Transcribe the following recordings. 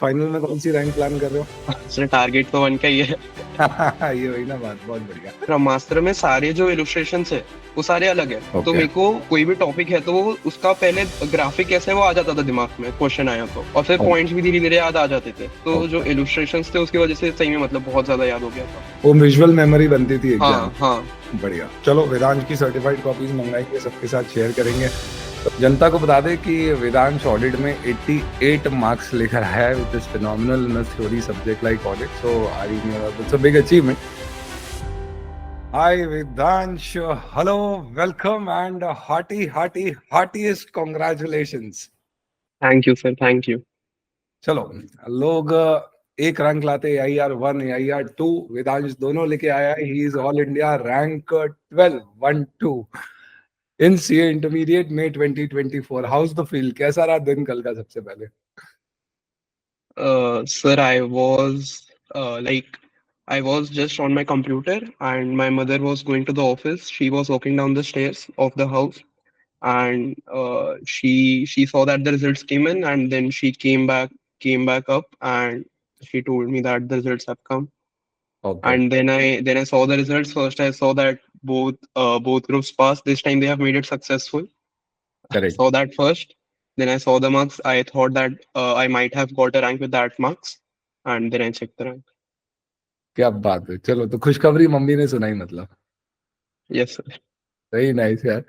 Final में कौन सी rank plan कर रहे सर टारगेट तो 1 का ही है। हो? ये वही ना बात, बहुत बढ़िया। स्क्रम मास्टर में सारे जो इलस्ट्रेशंस है वो सारे अलग है। तो ओके। मेरे को कोई भी टॉपिक है तो वो उसका पहले ग्राफिक कैसे है वो आ जाता था दिमाग में, क्वेश्चन आया तो, और फिर पॉइंट्स भी धीरे धीरे याद आ जाते थे। तो जो ओके, इलस्ट्रेशंस थे उसकी वजह से सही में मतलब बहुत ज्यादा याद हो गया था। वो विजुअल मेमोरी बनती थी एग्जाम। हाँ हाँ। बढ़िया। चलो, वेदांश की सर्टिफाइड कॉपीज मंगाएंगे, सबके साथ शेयर करेंगे। तो जनता को बता दें कि वेदांश ऑडिट में 88 मार्क्स लेकर आया है, which is phenomenal in a theory subject like audit. So I it's a big achievement. Hi Vedansh, hello, welcome and heartiest congratulations। Thank you sir, thank you. चलो, लोग एक रैंक लाते, AIR 1 AIR 2, वेदांश दोनों लेके आया है। He is all India rank 12 in CA intermediate में 2024। House the feel, कैसा रहा दिन कल का? सबसे पहले Sir, I was just on my computer and my mother was going to the office. She was walking down the stairs of the house and she saw that the results came in, and then she came back up and she told me that the results have come. Okay, And then I saw the results. First, I saw that both groups passed. This time they have made it successful. I correct. saw that first. Then I saw the marks. I thought that I might have got a rank with that marks, and then I checked the rank. क्या बात है। चलो, तो खुशखबरी mummy ने सुनाई मतलब। Yes, sir. सही, नाइस यार।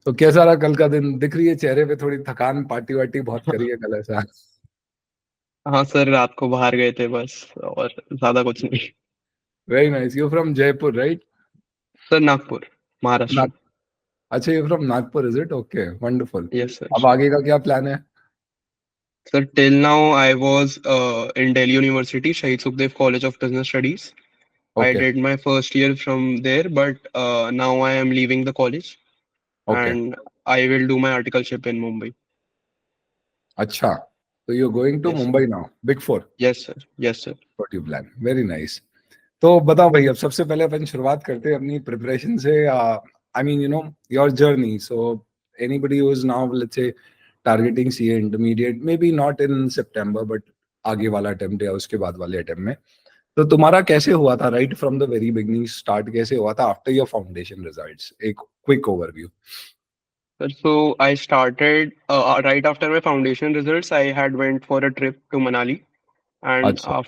तो कैसा रहा कल का दिन? दिख रही है चेहरे पे थोड़ी थकान, पार्टी वार्टी बहुत करी है कल, ऐसा? हाँ सर, रात को बाहर गए थे बस, और ज्यादा कुछ नहीं। Very nice. You from Jaipur right? Sir Nagpur, Maharashtra. अच्छा, you from Nagpur, is it? Okay, wonderful. Yes, sir. अब आगे का क्या प्लान है? Sir, till now I was in Delhi University, Shahid Sukhdev College of Business Studies. I okay, did my first year from there, but now I am leaving the college okay, and I will do my articleship in Mumbai. अच्छा। तो you going to Yes, sir. Mumbai now, big four? Yes, sir. Yes, sir. What you plan, very nice. तो बताओ भाई, अब सबसे पहले अपन शुरुआत करते हैं अपनी प्रिपरेशन से। I mean your journey. So anybody who is now let's say targeting CA intermediate, may be not in September but आगे वाला अटेम्प्ट या उसके बाद वाले अटेम्प्ट में, तो तुम्हारा कैसे हुआ था right from the very beginning? Start कैसे हुआ था आफ्टर योर फाउंडेशन रिजल्ट्स? एक quick overview. Sir, so I started right after my foundation results. I had went for a trip to Manali, and अच्छा,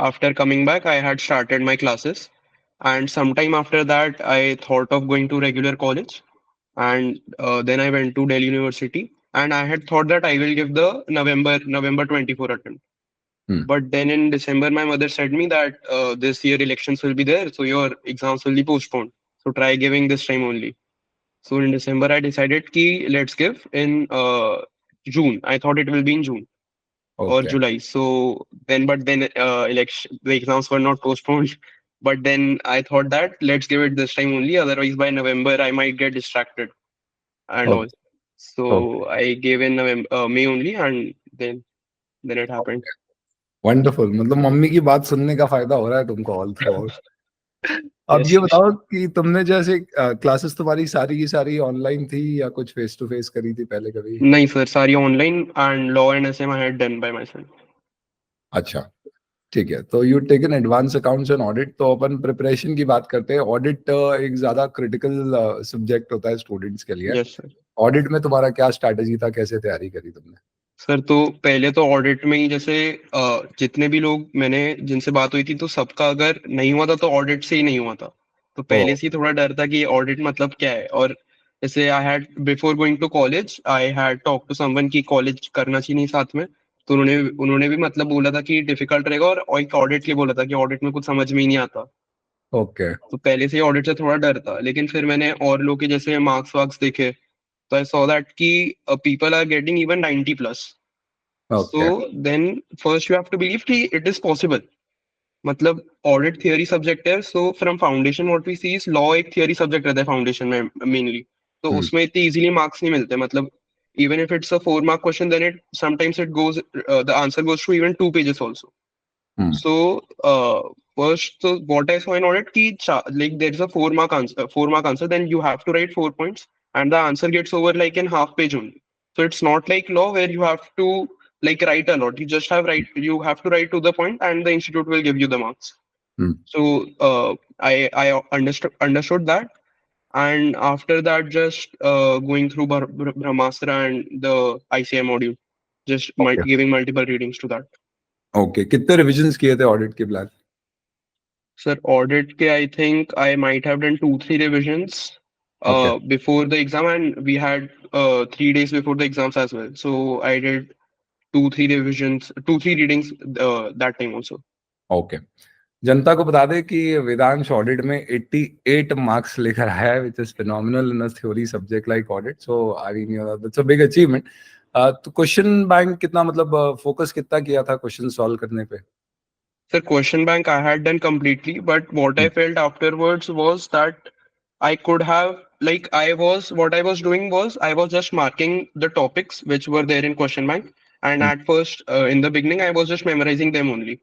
after coming back, I had started my classes. And sometime after that, I thought of going to regular college, and then I went to Delhi University. And I had thought that I will give the November 24 attempt. Hmm, But then in December, my mother said me that this year elections will be there, so your exams will be postponed. So try giving this time only. So in December, I decided ki let's give in June. I thought it will be in June or okay, July. But then election the exams were not postponed. But then I thought that let's give it this time only. Otherwise, by November, I might get distracted and all. Okay, okay, So I gave in November, May only, and then it happened. Wonderful. मतलब mummy की बात सुनने का फायदा हो रहा है तुमको ऑल थ्रू। अब Yes, ये sir. बताओ कि तुमने जैसे क्लासेस तुम्हारी सारी की सारी ऑनलाइन थी या कुछ फेस टू फेस करी थी पहले कभी? नहीं sir, सारी online and law and SM I had done by myself. अच्छा, ठीक है। तो you taken advance accounts and audit. तो अपन प्रिपरेशन की बात करते हैं। ऑडिट एक ज्यादा क्रिटिकल सब्जेक्ट होता है स्टूडेंट्स के लिए। Yes, sir. ऑडिट में तुम्हारा क्या स्ट्रैटेजी था, कैसे तैयारी करी तुमने? सर तो पहले तो ऑडिट में ही जैसे जितने भी लोग मैंने जिनसे बात हुई थी तो सबका अगर नहीं हुआ था तो ऑडिट से ही नहीं हुआ था। तो ओ, पहले से ही थोड़ा डर था कि ऑडिट मतलब क्या है। और जैसे I had before going to college I had talk to someone की कॉलेज करना चाहिए नहीं साथ में। तो उन्होंने उन्होंने भी मतलब बोला था कि डिफिकल्ट रहेगा, और एक ऑडिट के लिए बोला था कि ऑडिट में कुछ समझ में ही नहीं आता। ओके, तो पहले से ही ऑडिट से थोड़ा डर था, लेकिन फिर मैंने और लोग के जैसे मार्क्स वार्क्स देखे तो आई सॉ दैट कि people are getting even 90 plus. So okay, then first you have to believe कि इट इज पॉसिबल। मतलब ऑडिट थियरी सब्जेक्ट है, so from foundation what we see is law एक theory subject रहता है foundation में mainly. तो हम्म, उसमें इतनी इजीली मार्क्स नहीं मिलते। मतलब even if it's a 4 mark question then it sometimes it goes the answer goes to even 2 pages also. Hmm, So first, so what I saw in audit ki like there is a 4 mark answer, then you have to write 4 points, and the answer gets over like in half page only. So it's not like law where you have to like write a lot. You have to write to the point, and the institute will give you the marks. Hmm. So I understood that, and after that, just going through Brahmastra and the ICI module, just Okay. giving multiple readings to that. Okay. कितने revisions किए थे audit के plan? Sir, audit ke I think I might have done 2-3 revisions Okay. before the exam, and we had 3 days before the exams as well. So I did 2-3 revisions, 2-3 readings that time also. Okay. जनता को बता दे कि Vedansh audit में 88 marks लेकर आया है, which is phenomenal in a theory subject like audit. So I mean, that's a big achievement. तो question bank कितना मतलब फोकस कितना किया था क्वेश्चन सॉल्व करने पे? Sir, question bank I had done completely, but what I felt afterwards was that I could have, like, what I was doing was I was just marking the topics which were there in question bank. And Hmm. at first, in the beginning, I was just memorizing them only.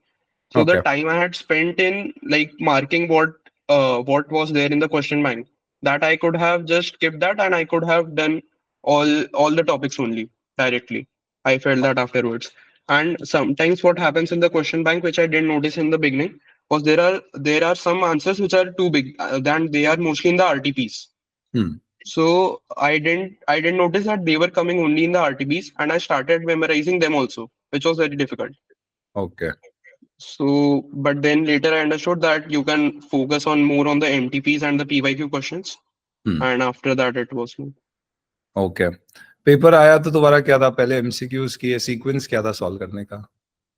So the Okay. time I had spent in like marking what was there in the question bank, that I could have just kept that, and I could have done all the topics only directly. I felt that afterwards. And sometimes what happens in the question bank, which I didn't notice in the beginning, was there are some answers which are too big, than they are mostly in the RTPs. Hmm. So I didn't notice that they were coming only in the RTPs, and I started memorizing them also, which was very difficult. Okay. So, but then later I understood that you can focus on more on the MTPs and the PYQ questions, Hmm. and after that it was more. Okay. Paper आया तो तुम्हारा क्या था? पहले MCQs की sequence क्या था solve करने का?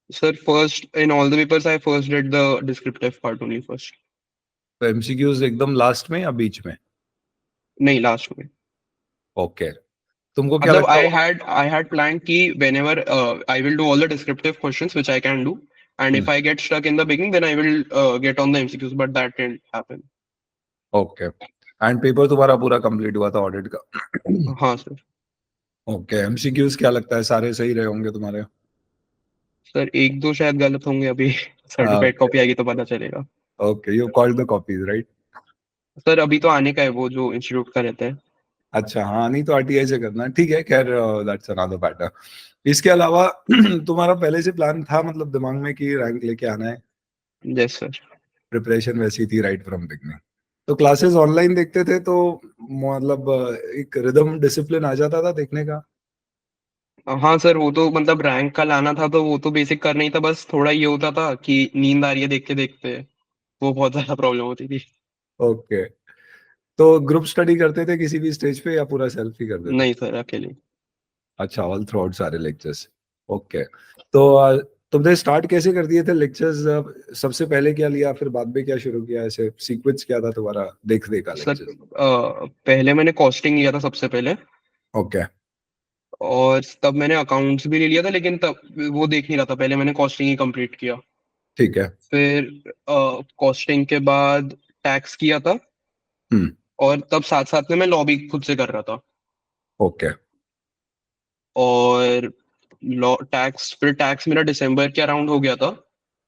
Sir, first in all the papers, I first did the descriptive part only first. तो एमसीक्यूज एकदम लास्ट में या बीच में? नहीं, last में. ओके. तुमको क्या मतलब लगता है? I had planned कि whenever I will do all the descriptive questions which I can do, and if I get stuck in the beginning, then I will get on the MCQs, but that didn't happen. Okay. And paper तुम्हारा पूरा complete हुआ था audit का? हाँ sir. Okay. MCQs क्या लगता है सारे सही रहे होंगे तुम्हारे? सर, एक दो शायद गलत होंगे, अभी सर्टिफाइड कॉपी आएगी तो पता चलेगा. Okay. You called the copies right? Sir, अभी तो आने का है, वो जो इंस्टीट्यूट का रहता है. अच्छा. हाँ, नहीं तो आरटीआई से करना है. ठीक है. खैर दैट्स अनदर मैटर. इसके अलावा तुम्हारा पहले से प्लान था मतलब दिमाग में कि रैंक लेके आना है? Yes sir. प्रिपरेशन वैसी थी राइट फ्रॉम बिगनिंग? तो क्लासेस ऑनलाइन देखते थे तो मतलब एक रिदम डिसिप्लिन आ जाता था देखने का? हाँ सर, वो तो मतलब रैंक का लाना था, तो वो तो बेसिक करना ही था. बस थोड़ा ये होता था कि नींद आ रही है देखते देखते, वो बहुत ज्यादा प्रॉब्लम होती थी. ओके. तो ग्रुप स्टडी करते थे किसी भी स्टेज पे या पूरा सेल्फ ही करते थे? नहीं सर, अकेले. अच्छा. ऑल थ्रू आउट सारे लेक्चर्स. ओके. तो तुमने स्टार्ट कैसे कर दिए थे लेक्चर्स? सबसे पहले क्या लिया फिर बाद में क्या शुरू किया? ऐसे सीक्वेंस क्या था तुम्हारा देख देखा सर, लेक्चर? पहले मैंने कॉस्टिंग लिया था सबसे पहले, ओके. और तब मैंने अकाउंट्स भी ले लिया था, लेकिन तब वो देख नहीं रहा था. पहले मैंने कॉस्टिंग ही कंप्लीट किया. ठीक है. फिर कॉस्टिंग के बाद टैक्स किया था, हम्म. और तब साथ साथ में मैं लॉ भी खुद से कर रहा था. ओके. और फिर टैक्स मेरा दिसंबर के अराउंड हो गया था.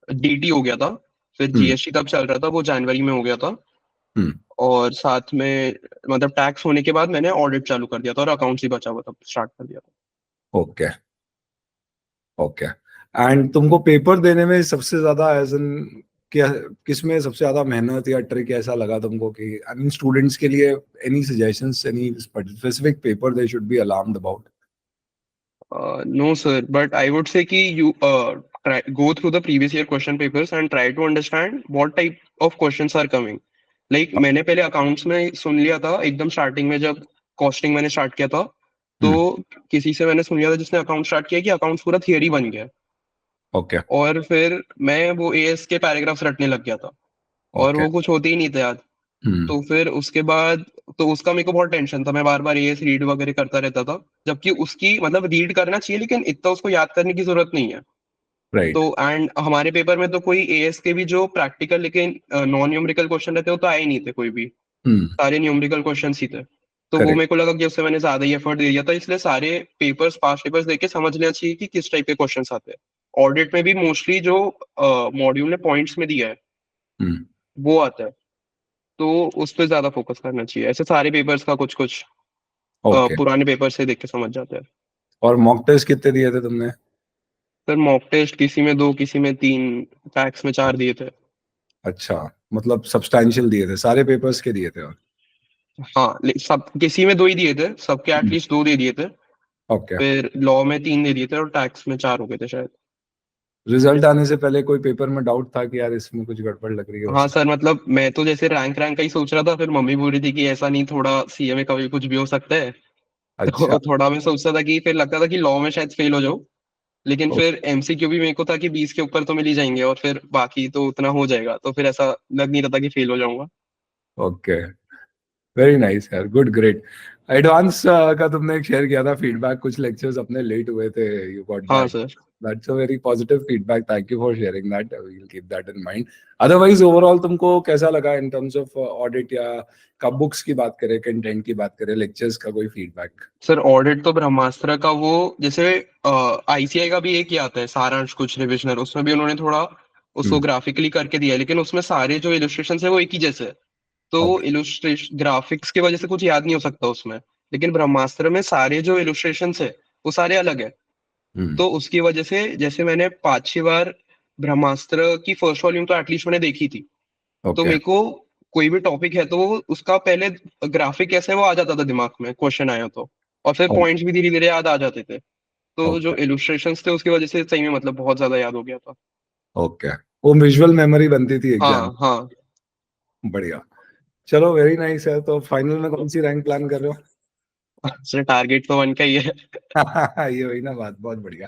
डीटी हो गया था. फिर जीएसटी तब चल रहा था, वो जनवरी में हो गया था. हम्म. और साथ में मतलब टैक्स होने के बाद मैंने ऑडिट चालू कर दिया था, और अकाउंट्स ही बचा हुआ था, स्टार्ट कर दिया था. ओके. ओके. एंड तुमको पेपर देने में सबसे ज्यादा एज एन क्या किसमें सबसे ज्यादा मेहनत या ट्रिक ऐसा लगा तुमको कि आई मीन स्टूडेंट्स के लिए any suggestions any specific paper they should be alarmed about? No, sir, but I would say कि you go through the previous year question papers and try to understand what type of questions are coming. Like मैंने पहले accounts में सुन लिया था एकदम starting में, जब costing मैंने स्टार्ट किया था, तो किसी से मैंने सुन लिया था जिसने अकाउंट स्टार्ट किया कि अकाउंट्स पूरा थियरी बन गया. ओके. और फिर मैं वो एएस के पैराग्राफ्स रटने लग गया था, और ओके. वो कुछ होते ही नहीं थे याद. तो फिर उसके बाद तो उसका मेरे को बहुत टेंशन था. मैं बार बार एएस रीड वगैरह करता रहता था, जबकि उसकी मतलब रीड करना चाहिए, लेकिन इतना उसको याद करने की जरूरत नहीं है. राइट. तो एंड हमारे पेपर में तो कोई एएस के भी जो प्रैक्टिकल लेकिन नॉन न्यूमेरिकल क्वेश्चन रहते हो तो आए ही नहीं थे कोई भी. सारे न्यूमेरिकल क्वेश्चन ही थे. तो वो करेक्ट. मेरे को लगा कि उससे मैंने ज्यादा ही एफर्ट दे दिया था, इसलिए सारे पेपर्स पास्ट पेपर्स देख के समझ लेना चाहिए कि किस टाइप के क्वेश्चन आते हैं. ऑडिट में भी मोस्टली जो मॉड्यूल ने पॉइंट्स में दिया है वो आता है, तो उस पर ज्यादा फोकस करना चाहिए. ऐसे सारे पेपर्स का कुछ कुछ ओके. पुराने पेपर से देख के समझ जाते हैं. और मॉक टेस्ट कितने दिए थे तुमने? सर मॉक टेस्ट किसी में 2, किसी में 3, टैक्स में 4 दिए थे। अच्छा, मतलब सब्सटैंशियल दिए थे, सारे पेपर्स के दिए थे? और हाँ, सब किसी में 2 ही दिए थे, सबके एटलीस्ट 2 दे दिए थे। ओके। फिर लॉ में 3 दे दिए थे और टैक्स में 4 हो गए थे शायद। रिजल्ट आने से पहले कोई पेपर में डाउट था कि यार इसमें कुछ गड़बड़ लग रही है, हो हाँ सकता सर, मतलब मैं तो जैसे रैंक का ही सोच रहा था, फिर मम्मी बोल रही थी कि ऐसा नहीं, थोड़ा सीए में कभी कुछ भी हो सकता है। है? अच्छा। तो थोड़ा मैं सोचता था कि फिर लगता था कि लॉ में शायद फेल हो जाऊं। लेकिन फिर एमसीक्यू भी मेरे को था कि 20 के ऊपर तो मिल ही जाएंगे, और फिर बाकी तो उतना हो जाएगा, तो फिर ऐसा लग नहीं रहा था कि फेल हो जाऊंगा। ओके, वेरी नाइस यार, गुड, ग्रेट। एडवांस का तुमने एक शेयर किया था फीडबैक, कुछ लेक्चर्स अपने लेट हुए थे, यू गॉट हाँ back. Sir. That's a very positive feedback, thank you for sharing that, we will keep that in mind. Otherwise overall तुमको कैसा लगा इन टर्म्स ऑफ ऑडिट, या का बुक्स की बात करें, कंटेंट की बात करें, लेक्चर्स का कोई फीडबैक? सर ऑडिट तो ब्रह्मास्त्र का वो, जैसे आईसीआई का भी एक ही आता है सारांश कुछ रिविजनर, उसमें भी उन्होंने थोड़ा उसको हम्म। ग्राफिकली करके दिया है, लेकिन उसमें सारे जो इलस्ट्रेशन है वो एक ही जैसे है। तो ओके। इलस्ट्रेशन ग्राफिक्स की वजह से कुछ याद नहीं हो सकता उसमें। लेकिन ब्रह्मास्त्र में सारे जो इलस्ट्रेशन है वो सारे अलग है। हम्म। तो उसकी वजह से जैसे मैंने 5-6 बार ब्रह्मास्त्र की फर्स्ट वॉल्यूम तो एटलीस्ट मैंने देखी थी। तो ओके। मेरे को कोई भी टॉपिक है तो वो उसका पहले ग्राफिक कैसे है वो आ जाता था दिमाग में, क्वेश्चन आया तो। और फिर पॉइंट्स भी धीरे धीरे याद आ जाते थे। तो जो ओके। इलस्ट्रेशंस थे उसकी वजह से सही में मतलब बहुत ज्यादा याद हो गया था। ओके, वो विजुअल मेमोरी बनती थी एग्जाम। हाँ हाँ। बढ़िया। चलो, वेरी नाइस है। तो फाइनल में कौन सी रैंक प्लान कर रहे हो? सर टारगेट तो 1 का ही है। ये वही ना बात, बहुत बढ़िया।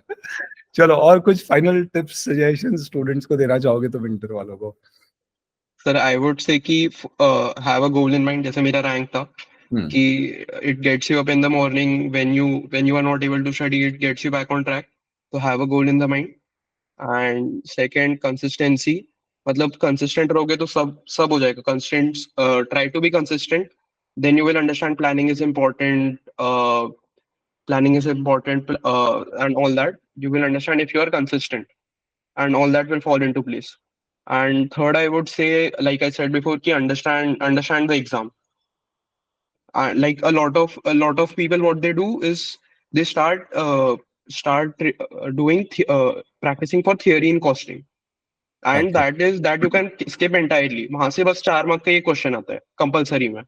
चलो, और कुछ फाइनल टिप्स सजेशन स्टूडेंट्स को देना चाहोगे तो, विंटर वालों को? सर आई वुड से कि have a goal in mind, जैसे मेरा रैंक था हम्म। कि it gets you up in the morning, when you are not able to study it gets you back on track. तो have a goal in the mind. And second, consistency. मतलब consistent रहोगे तो सब सब हो जाएगा। Consistent, try to be consistent, then you will understand planning is important. Planning is important, and all that you will understand if you are consistent, and all that will fall into place. And third, I would say, like I said before, ki understand the exam. Like a lot of people, what they do is they start doing practicing for theory in costing, and okay. that you can skip entirely. वहां से बस 4 mark का ये question आता है compulsory में।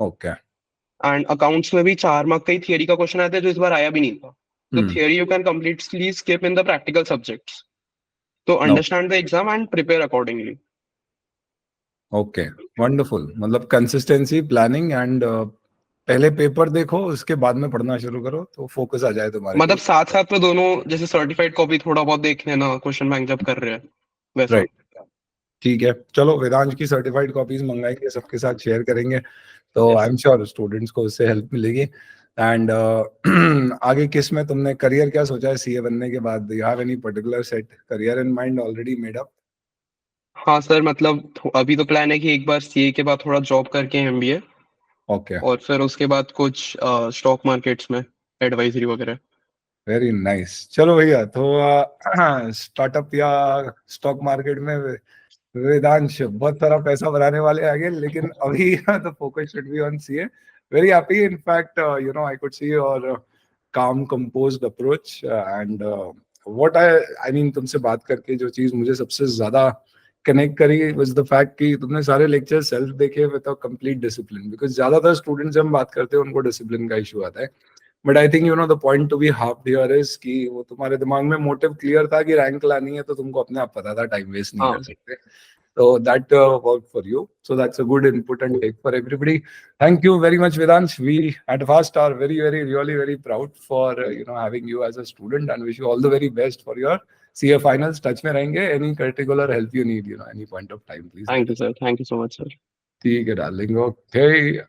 Okay. And accounts में भी 4 मार्क का ही थियरी का क्वेश्चन आता है, जो इस बार आया भी नहीं था। तो hmm. Theory you can completely skip in the practical subjects. तो understand the exam and prepare accordingly. Okay, wonderful. मतलब कंसिस्टेंसी, प्लानिंग एंड पहले पेपर देखो, उसके बाद में पढ़ना शुरू करो, तो फोकस आ जाए तुम्हारे मतलब टीम। साथ साथ में दोनों, जैसे सर्टिफाइड कॉपी थोड़ा बहुत देख लेना क्वेश्चन बैंक जब कर रहे हैं, वैसा। राइट। ठीक है, चलो, वेदांश की सर्टिफाइड कॉपीज मंगाएंगे, सबके साथ शेयर करेंगे, तो आई यस। एम श्योर स्टूडेंट्स को उससे हेल्प मिलेगी। एंड आगे किस में तुमने करियर क्या सोचा है सीए बनने के बाद? You have any particular set career in mind already made up? हाँ सर, मतलब अभी तो प्लान है कि एक बार सीए के बाद थोड़ा जॉब करके एमबीए, ओके, और फिर उसके बाद कुछ स्टॉक मार्केट्स में एडवाइजरी वगैरह। Very nice. चलो भैया, तो स्टार्टअप या स्टॉक मार्केट में वेदांश बहुत सारा पैसा बनाने वाले आगे, लेकिन अभी the focus should be on CA. Very happy, in fact I could see your calm composed approach, and what I mean, तुमसे बात करके जो चीज मुझे सबसे ज्यादा कनेक्ट करी वाज द फैक्ट कि तुमने सारे लेक्चर सेल्फ देखे with a complete discipline. Because ज्यादातर स्टूडेंट्स जब हम बात करते हैं उनको डिसिप्लिन का इशू आता है, but I think the point to be half here is कि वो तुम्हारे दिमाग में मोटिव क्लियर था कि रैंक लानी है, तो तुमको अपने आप पता था टाइम वेस्ट नहीं कर हाँ। सकते। So that worked for you. So that's a good input and take for everybody. Thank you very much, Vedansh. We at Fast are very, very, really, very proud for having you as a student, and wish you all the very best for your CA finals. Touch में रहेंगे. Any particular help you need, any point of time, please let thank you us. Sir, thank you so much sir. ठीक है, darling. Okay.